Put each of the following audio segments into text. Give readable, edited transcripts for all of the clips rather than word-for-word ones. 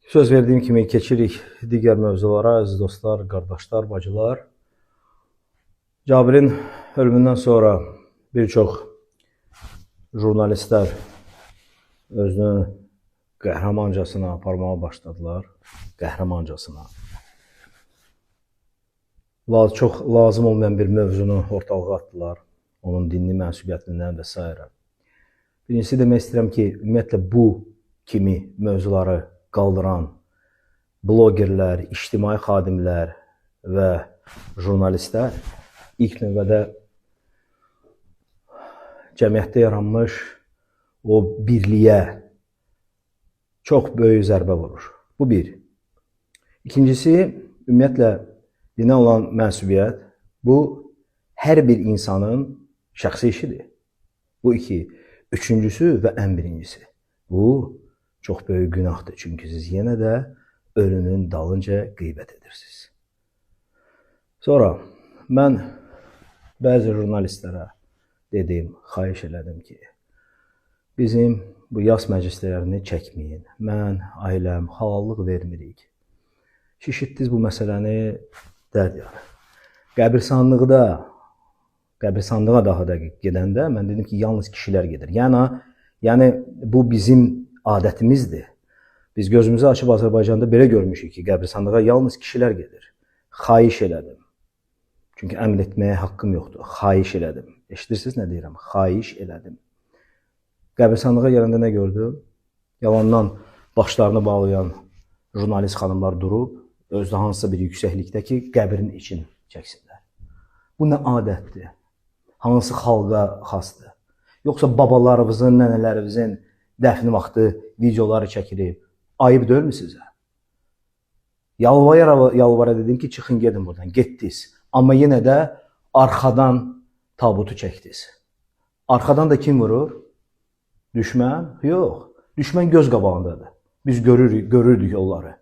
Söz verdiyim kimi keçirik digər mövzulara, əziz dostlar, qardaşlar, bacılar. Cabirin ölümündən sonra bir çox jurnalistlər özünü qəhrəmancasına aparmağa başladılar. Qəhrəmancasına. Çox lazım olmayan bir mövzunu ortalığa atdılar. Onun dinli mənsubiyyətindən və s. Birincisi demək istəyirəm ki, ümumiyyətlə bu kimi mövzuları qaldıran blogerlər, ictimai xadimlər və jurnalistlər ilk növbədə cəmiyyətdə yaranmış o birliyə çox böyük zərbə vurur. Bu bir. İkincisi, ümumiyyətlə dinə olan mənsubiyyət bu hər bir insanın şəxsi işidir. Bu iki. Üçüncüsü və ən birincisi. Bu çox böyük günahdır. Çünki siz yenə də ölünün dalınca qeybət edirsiniz. Sonra mən bəzi jurnalistlərə dedim, xahiş elədim ki, bizim bu yas məclislərini çəkməyin. Mən, ailəm, halallıq vermirik. Şişitdiniz bu məsələni dərd yarı. Qəbirsanlığa daha dəqiq gedəndə mən dedim ki, yalnız kişilər gedir. Yəni bu bizim adətimizdir. Biz gözümüzü açıb Azərbaycanda belə görmüşük ki, qəbirsanlığa yalnız kişilər gedir. Xahiş elədim. Çünki əmr etməyə haqqım yoxdur. Xahiş elədim. Eşidirsiniz nə deyirəm? Xahiş elədim. Qəbirsanlığa gələndə nə gördüm? Yalandan başlarını bağlayan jurnalist xanımlar durub, özdə hansısa bir yüksəklikdəki qəbrin için çəksinlər. Bu nə adətdir? Hansı xalqa xasdır? Yoxsa babalarımızın, nənələrimizin dəfni vaxtı videoları çəkilib. Ayıb deyilmi sizə? Yalvara dedim ki, çıxın gedin buradan. Getdiniz. Amma yenə də arxadan tabutu çəkdiniz. Arxadan da kim vurur? Düşmən? Yox. Düşmən göz qabağındadır. Biz görürdük onları.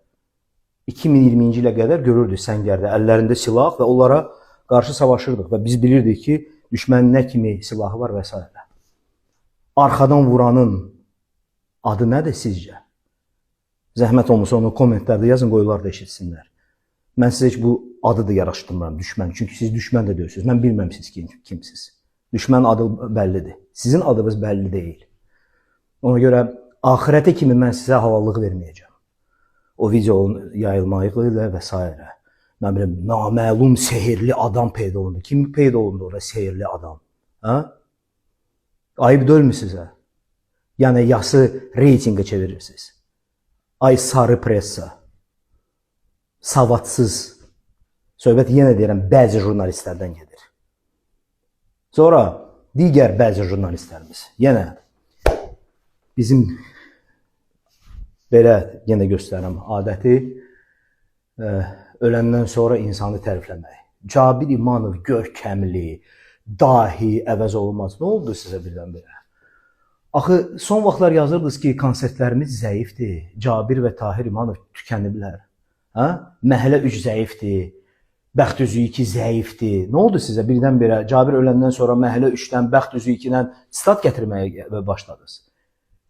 2020-ci ilə qədər görürdük səngərdə, əllərində silah və onlara qarşı savaşırdıq və biz bilirdik ki, düşmənin nə kimi silahı var və s. Arxadan vuranın adı nədir sizcə? Zəhmət olmasa onu kommentlərdə yazın, qoyular da eşitsinlər. Mən sizə heç bu adı da yaraşdırmıram, düşmən. Çünki siz düşmən də deyilsiniz. Mən bilməm siz kimsiniz. Düşmənin adı bəllidir. Sizin adınız bəlli deyil. Ona görə axirətə kimi mən sizə halallıq verməyəcəm. O videonun yayılmağı ilə və s. Mən biləm, naməlum sehirli adam peyda olundu. Kim peyda olundu orada sehirli adam? Ayıb deyilmi sizə? Yəni yası reytinqə çevirirsiniz. Ay sarı pressa. Savadsız. Söhbət yenə deyirəm, bəzi jurnalistlərdən gedir. Sonra digər bəzi jurnalistlərimiz. Yenə bizim belə yenə göstərəm adəti öləndən sonra insanı tərifləmək. Cabir İmanov görkəmli, dahi, əvəz olunmaz. Nə oldu sizə birdən-birə? Axı, son vaxtlar yazırdınız ki, konsertlərimiz zəifdir. Cabir və Tahir İmanov tükəniblər. Məhəllə 3 zəifdir. Bəxt üzü 2 zəifdir. Nə oldu sizə birdən-birə? Cabir öləndən sonra Məhəllə 3-dən, Bəxt üzü 2-dən sitat gətirməyə başladınız.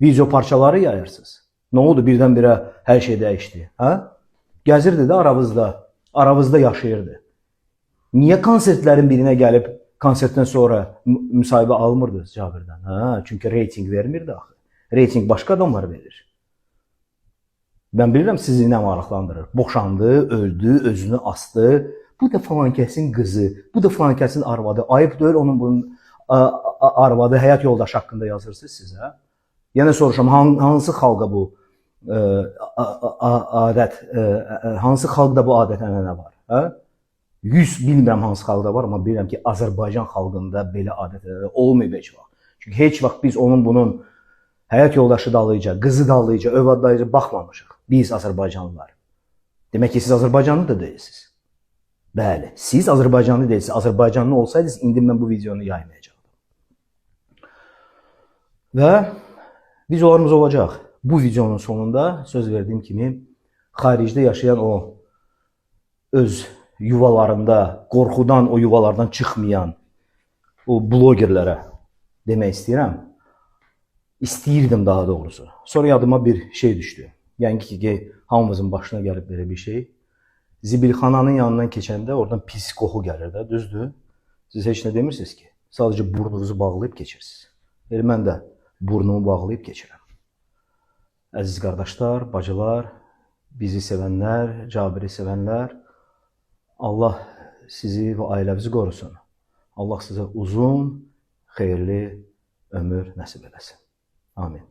Video parçaları yayırsınız. Nə oldu birdən-birə hər şey dəyişdi? Gəzirdi də aravızda yaşayırdı. Niyə konsertlərin birinə gəlib, konsertdən sonra müsahibə almırdınız Cabirdən? Çünki reyting vermirdi axı. Reyting başqa adamlar verir. Mən bilirəm sizi nə maraqlandırır. Boşandı, öldü, özünü asdı. Bu da falankəsin qızı, bu da falankəsin arvadı. Ayıb deyil onun bunun arvadı, həyat yoldaşı haqqında yazırsınız sizə. Yəni soruşam, hansı xalqa bu adət, hansı xalqda bu adət-ənənə var? 100 bilmirəm hansı xalqda var, amma bilirəm ki, Azərbaycan xalqında belə adət-ənənə olmayıb heç vaxt. Çünki heç vaxt biz bunun həyat yoldaşı dalayıca, qızı dalayıca, övladlayıca baxmamışıq. Biz Azərbaycanlılar. Demək ki, siz Azərbaycanlı da deyilsiniz. Bəli, siz Azərbaycanlı deyilsiniz. Azərbaycanlı olsaydınız, indi mən bu videonu yaymayacaqdım. Və videolarımız olacaq. Bu videonun sonunda söz verdiyim kimi xaricdə yaşayan o öz yuvalarında, qorxudan o yuvalardan çıxmayan o blogerlərə demək istəyirəm. İstəyirdim daha doğrusu. Sonra yadıma bir şey düşdü. Yəni ki, hamımızın başına gəlib belə bir şey. Zibilxananın yanından keçəndə oradan pis qoxu gəlir də, düzdür? Siz heç nə demirsiniz ki. Sadəcə burnunuzu bağlayıb keçirsiniz. Mən də burnumu bağlayıb keçirəm. Əziz qardaşlar, bacılar, bizi sevənlər, Cabiri sevənlər, Allah sizi və ailənizi qorusun. Allah sizə uzun, xeyirli ömür nəsib eləsin. Amin.